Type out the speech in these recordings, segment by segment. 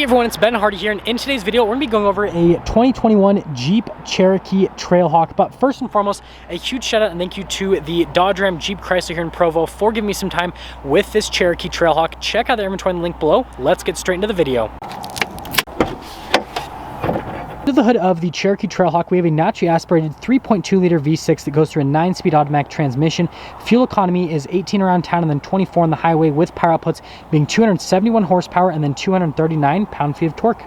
everyone, it's Ben Hardy here, and in today's video we're going to be going over a 2021 Jeep Cherokee Trailhawk. But first and foremost, a huge shout out and thank you to the Dodge Ram Jeep Chrysler here in Provo for giving me some time with this Cherokee Trailhawk. Check out the inventory in the link below. Let's get straight into the video. Under the hood of the Cherokee Trailhawk, we have a naturally aspirated 3.2 liter V6 that goes through a 9-speed automatic transmission. Fuel economy is 18 around town and then 24 on the highway, with power outputs being 271 horsepower and then 239 pound-feet of torque.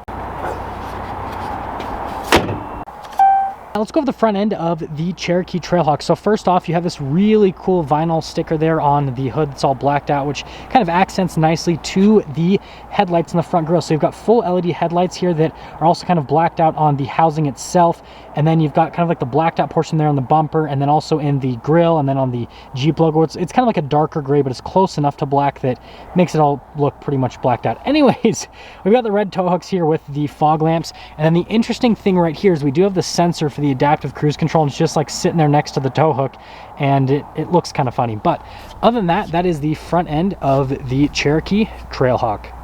Now let's go over the front end of the Cherokee Trailhawk. So first off, you have this really cool vinyl sticker there on the hood that's all blacked out, which kind of accents nicely to the headlights in the front grille. So you've got full LED headlights here that are also kind of blacked out on the housing itself. And then you've got kind of like the blacked out portion there on the bumper, and then also in the grille, and then on the Jeep logo. It's kind of like a darker gray, but it's close enough to black that makes it all look pretty much blacked out. Anyways, we've got the red tow hooks here with the fog lamps. And then the interesting thing right here is we do have the sensor for the adaptive cruise control, and it's just like sitting there next to the tow hook, and it looks kind of funny. But other than that, that is the front end of the Cherokee Trailhawk.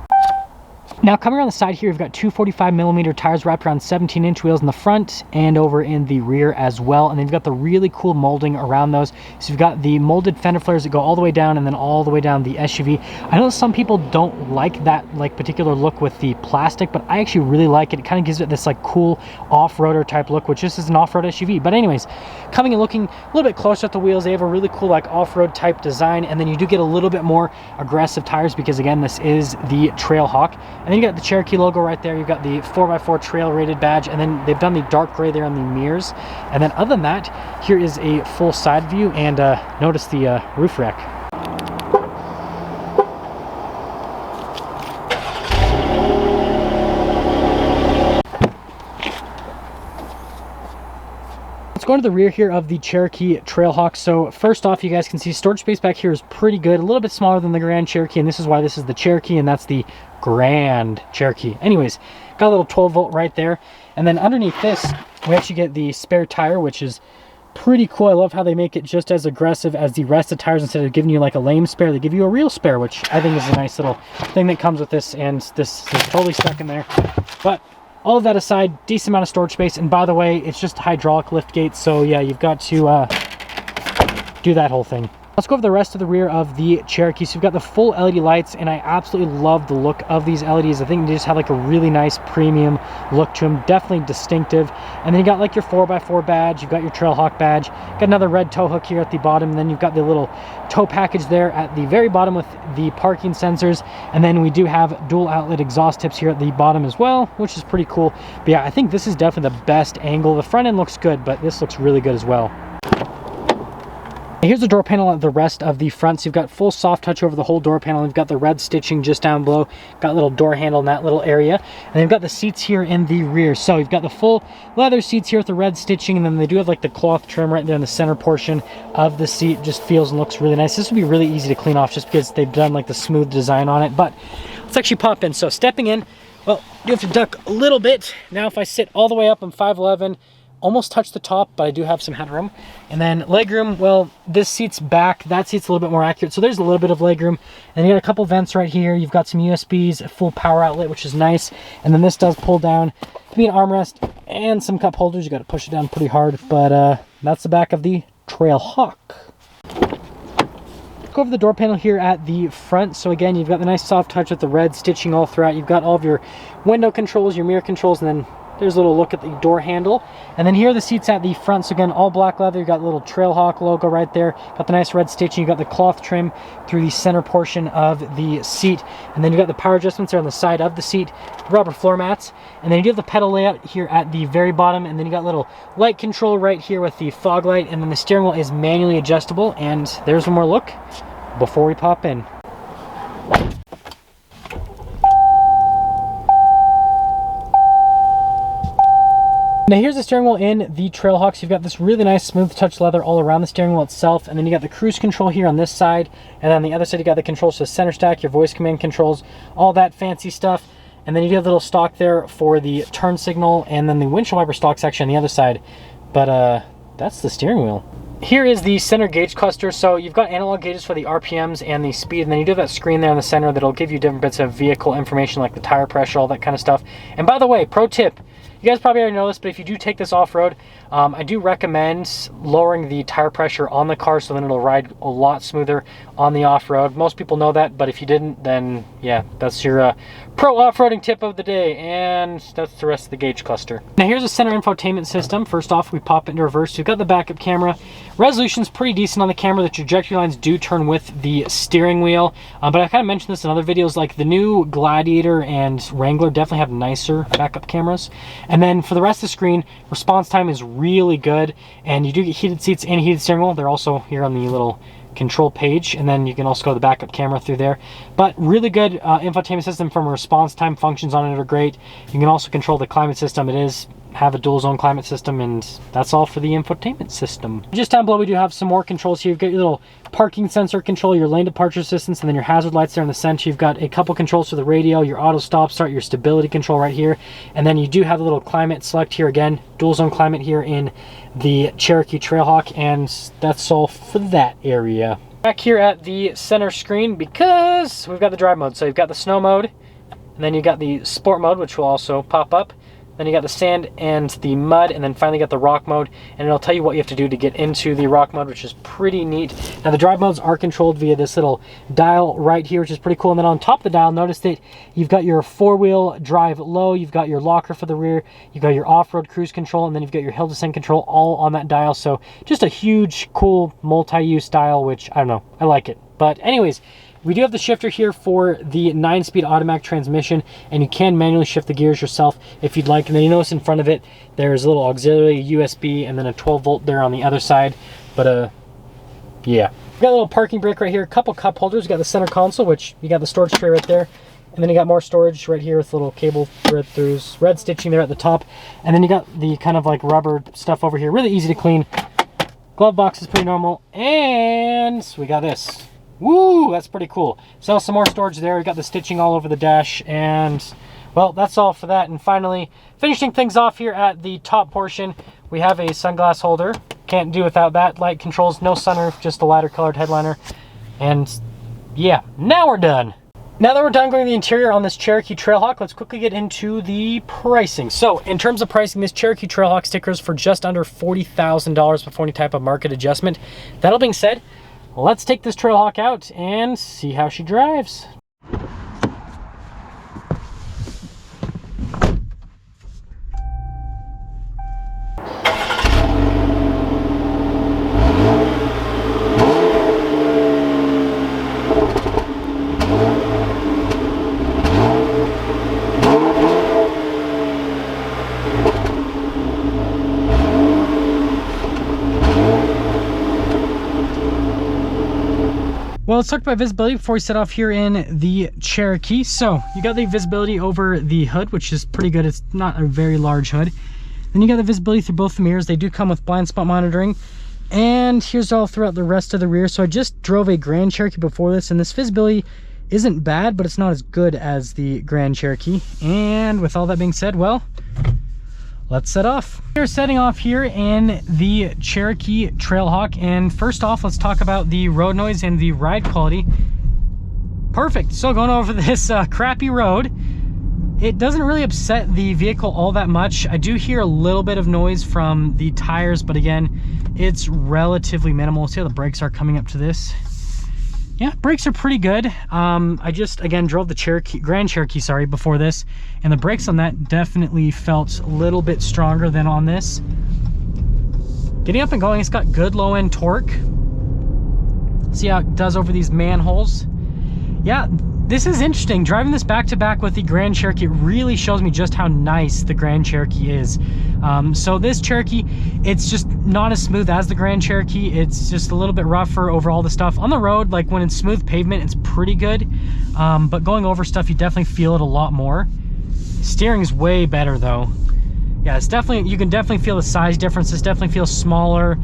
Now coming around the side here, we've got two 45mm tires wrapped around 17-inch wheels in the front and over in the rear as well. And then you've got the really cool molding around those. So you've got the molded fender flares that go all the way down and then all the way down the SUV. I know some people don't like that particular look with the plastic, but I actually really like it. It kind of gives it this like cool off-roader type look, which this is an off-road SUV. But anyways, coming and looking a little bit closer at the wheels, they have a really cool like off-road type design. And then you do get a little bit more aggressive tires because again, this is the Trailhawk. And then you got the Cherokee logo right there. You've got the 4x4 trail rated badge, and then they've done the dark gray there on the mirrors. And then other than that, here is a full side view, and notice the roof rack. Let's go into the rear here of the Cherokee Trailhawk. So first off, you guys can see storage space back here is pretty good, a little bit smaller than the Grand Cherokee, and this is why this is the Cherokee and that's the Grand Cherokee. Anyways, got a little 12-volt right there. And then underneath this, we actually get the spare tire, which is pretty cool. I love how they make it just as aggressive as the rest of the tires. Instead of giving you like a lame spare, they give you a real spare, which I think is a nice little thing that comes with this, and this is totally stuck in there. But all of that aside, decent amount of storage space. And by the way, it's just a hydraulic lift gate, so yeah, you've got to do that whole thing. Let's go over the rest of the rear of the Cherokee. So you've got the full LED lights, and I absolutely love the look of these LEDs. I think they just have like a really nice premium look to them, definitely distinctive. And then you got like your 4x4 badge, you've got your Trailhawk badge, got another red tow hook here at the bottom, and then you've got the little tow package there at the very bottom with the parking sensors. And then we do have dual outlet exhaust tips here at the bottom as well, which is pretty cool. But yeah, I think this is definitely the best angle. The front end looks good, but this looks really good as well. Here's the door panel at the rest of the front. So you've got full soft touch over the whole door panel. You've got the red stitching just down below. Got a little door handle in that little area. And then you've got the seats here in the rear. So you've got the full leather seats here with the red stitching, and then they do have like the cloth trim right there in the center portion of the seat. Just feels and looks really nice. This will be really easy to clean off just because they've done like the smooth design on it. But let's actually pop in. So stepping in, well, you have to duck a little bit. Now if I sit all the way up, I'm 5'11", almost touch the top, but I do have some headroom. And then legroom, well, this seat's back, that seat's a little bit more accurate, so there's a little bit of legroom. And you got a couple vents right here. You've got some USBs, a full power outlet, which is nice. And then this does pull down to be an armrest and some cup holders. You got to push it down pretty hard, but that's the back of the Trailhawk. Go over the door panel here at the front. So again, you've got the nice soft touch with the red stitching all throughout. You've got all of your window controls, your mirror controls, and then there's a little look at the door handle. And then here are the seats at the front. So again, all black leather. You got the little Trailhawk logo right there. Got the nice red stitching. You got the cloth trim through the center portion of the seat. And then you got the power adjustments there on the side of the seat, rubber floor mats. And then you do have the pedal layout here at the very bottom. And then you got little light control right here with the fog light. And then the steering wheel is manually adjustable. And there's one more look before we pop in. Now here's the steering wheel in the Trailhawk. So you've got this really nice smooth touch leather all around the steering wheel itself, and then you got the cruise control here on this side, and on the other side you got the controls to the center stack, your voice command controls, all that fancy stuff. And then you do have a little stock there for the turn signal, and then the windshield wiper stock section on the other side. But that's the steering wheel. Here is the center gauge cluster. So you've got analog gauges for the RPMs and the speed, and then you do have that screen there in the center that'll give you different bits of vehicle information like the tire pressure, all that kind of stuff. And by the way, pro tip, you guys probably already know this, but if you do take this off-road, I do recommend lowering the tire pressure on the car so then it'll ride a lot smoother on the off-road. Most people know that, but if you didn't, then yeah, that's your pro off-roading tip of the day, and that's the rest of the gauge cluster. Now here's a center infotainment system. First off, we pop it into reverse. You've got the backup camera. Resolution's pretty decent on the camera. The trajectory lines do turn with the steering wheel, but I kind of mentioned this in other videos, like the new Gladiator and Wrangler definitely have nicer backup cameras. And then for the rest of the screen, response time is really good, and you do get heated seats and heated steering wheel. They're also here on the little control page, and then you can also go to the backup camera through there. But really good infotainment system from a response time. Functions on it are great. You can also control the climate system. It is have a dual zone climate system, and that's all for the infotainment system. Just down below we do have some more controls here. You've got your little parking sensor control, your lane departure assistance, and then your hazard lights there in the center. You've got a couple controls for the radio, your auto stop start, your stability control right here, and then you do have a little climate select here. Again, dual zone climate here in the Cherokee Trailhawk, and that's all for that area. Back here at the center screen, because we've got the drive mode. So you've got the snow mode, and then you got the sport mode, which will also pop up. Then you got the sand and the mud, and then finally got the rock mode, and it'll tell you what you have to do to get into the rock mode, which is pretty neat. Now the drive modes are controlled via this little dial right here, which is pretty cool. And then on top of the dial, notice that you've got your four-wheel drive low, you've got your locker for the rear, you've got your off-road cruise control, and then you've got your hill descent control all on that dial. So just a huge, cool multi-use dial, which I don't know, I like it. But anyways, we do have the shifter here for the 9-speed automatic transmission, and you can manually shift the gears yourself if you'd like. And then you notice in front of it, there's a little auxiliary USB and then a 12-volt there on the other side. But yeah. We got a little parking brake right here, a couple cup holders. You got the center console, which you got the storage tray right there. And then you got more storage right here with little cable thread throughs, red stitching there at the top. And then you got the kind of like rubber stuff over here, really easy to clean. Glove box is pretty normal. And we got this. Woo, that's pretty cool. So some more storage there. We got the stitching all over the dash, and well, that's all for that. And finally, finishing things off here at the top portion, we have a sunglass holder. Can't do without that. Light controls, no sunroof, just a lighter colored headliner. And yeah, now we're done. Now that we're done going the interior on this Cherokee Trailhawk, let's quickly get into the pricing. So in terms of pricing, this Cherokee Trailhawk stickers for just under $40,000 before any type of market adjustment. That all being said, let's take this Trailhawk out and see how she drives. Well, let's talk about visibility before we set off here in the Cherokee. So you got the visibility over the hood, which is pretty good. It's not a very large hood. Then you got the visibility through both the mirrors. They do come with blind spot monitoring. And here's all throughout the rest of the rear. So I just drove a Grand Cherokee before this, and this visibility isn't bad, but it's not as good as the Grand Cherokee. And with all that being said, well, let's set off. We're setting off here in the Cherokee Trailhawk, and first off, let's talk about the road noise and the ride quality. Perfect. So going over this crappy road, it doesn't really upset the vehicle all that much. I do hear a little bit of noise from the tires, but again, it's relatively minimal. See how the brakes are coming up to this? Yeah, brakes are pretty good. I just, again, drove the Grand Cherokee, sorry, before this, and the brakes on that definitely felt a little bit stronger than on this. Getting up and going, it's got good low-end torque. See how it does over these manholes. Yeah, this is interesting. Driving this back-to-back with the Grand Cherokee really shows me just how nice the Grand Cherokee is. So this Cherokee, it's just not as smooth as the Grand Cherokee. It's just a little bit rougher over all the stuff. On the road, like when it's smooth pavement, it's pretty good. But going over stuff, you definitely feel it a lot more. Steering's way better though. Yeah, it's definitely, you can definitely feel the size differences. Definitely feels smaller,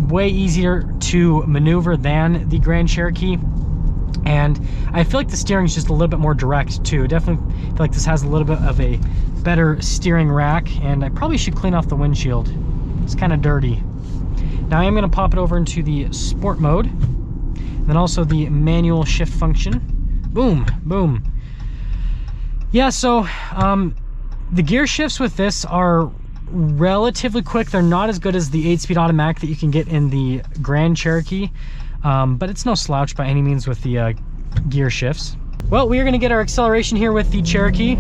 way easier to maneuver than the Grand Cherokee. And I feel like the steering is just a little bit more direct too. Definitely feel like this has a little bit of a better steering rack, and I probably should clean off the windshield. It's kind of dirty. Now I am going to pop it over into the sport mode, and then also the manual shift function. Boom, boom. Yeah, so the gear shifts with this are relatively quick. They're not as good as the 8-speed automatic that you can get in the Grand Cherokee, but it's no slouch by any means with the gear shifts. Well, we are going to get our acceleration here with the Cherokee.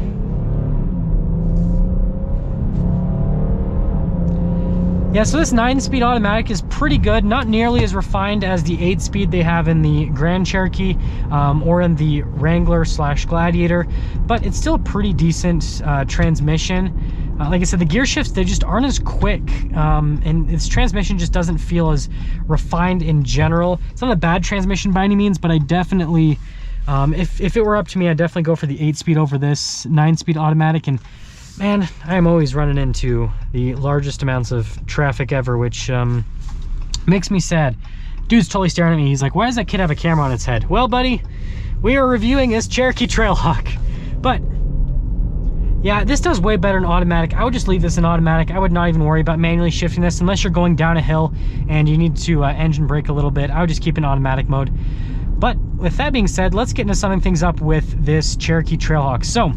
Yeah, so this 9-speed automatic is pretty good, not nearly as refined as the 8-speed they have in the Grand Cherokee or in the Wrangler / Gladiator, but it's still a pretty decent transmission. Like I said, the gear shifts, they just aren't as quick, and its transmission just doesn't feel as refined in general. It's not a bad transmission by any means, but I definitely, if it were up to me, I'd definitely go for the 8-speed over this 9-speed automatic. And man, I am always running into the largest amounts of traffic ever, which makes me sad. Dude's totally staring at me. He's like, why does that kid have a camera on its head? Well, buddy, we are reviewing this Cherokee Trailhawk. But yeah, this does way better in automatic. I would just leave this in automatic. I would not even worry about manually shifting this unless you're going down a hill and you need to engine brake a little bit. I would just keep it in automatic mode. But with that being said, let's get into summing things up with this Cherokee Trailhawk. So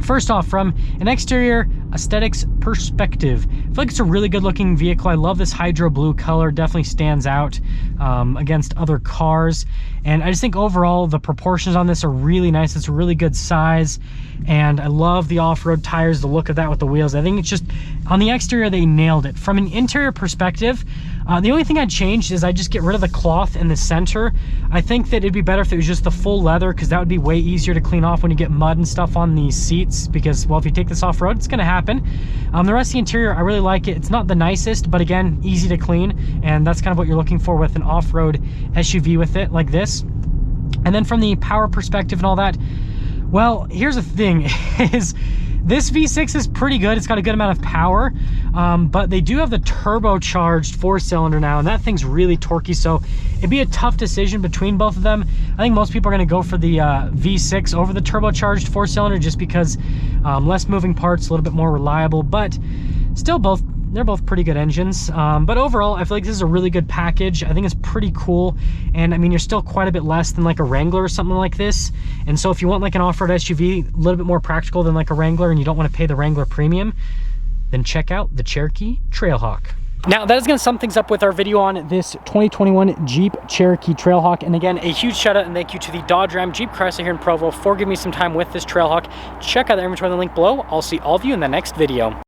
first off, from an exterior aesthetics perspective, I feel like it's a really good looking vehicle. I love this hydro blue color, definitely stands out against other cars. And I just think overall the proportions on this are really nice. It's a really good size, and I love the off-road tires, the look of that with the wheels. I think it's just, on the exterior they nailed it. From an interior perspective, the only thing I'd change is I just get rid of the cloth in the center. I think that it'd be better if it was just the full leather, because that would be way easier to clean off when you get mud and stuff on the seats, because, well, if you take this off-road, it's gonna happen. The rest of the interior, I really like it. It's not the nicest, but again, easy to clean, and that's kind of what you're looking for with an off-road SUV with it, like this. And then from the power perspective and all that, well, here's the thing, is this V6 is pretty good. It's got a good amount of power, but they do have the turbocharged 4-cylinder now, and that thing's really torquey, so it'd be a tough decision between both of them. I think most people are going to go for the V6 over the turbocharged 4-cylinder just because less moving parts, a little bit more reliable, but still they're both pretty good engines. But overall, I feel like this is a really good package. I think it's pretty cool. And I mean, you're still quite a bit less than like a Wrangler or something like this. And so if you want like an off-road SUV, a little bit more practical than like a Wrangler, and you don't want to pay the Wrangler premium, then check out the Cherokee Trailhawk. Now, that is going to sum things up with our video on this 2021 Jeep Cherokee Trailhawk. And again, a huge shout out and thank you to the Dodge Ram Jeep Chrysler here in Provo for giving me some time with this Trailhawk. Check out the inventory in the link below. I'll see all of you in the next video.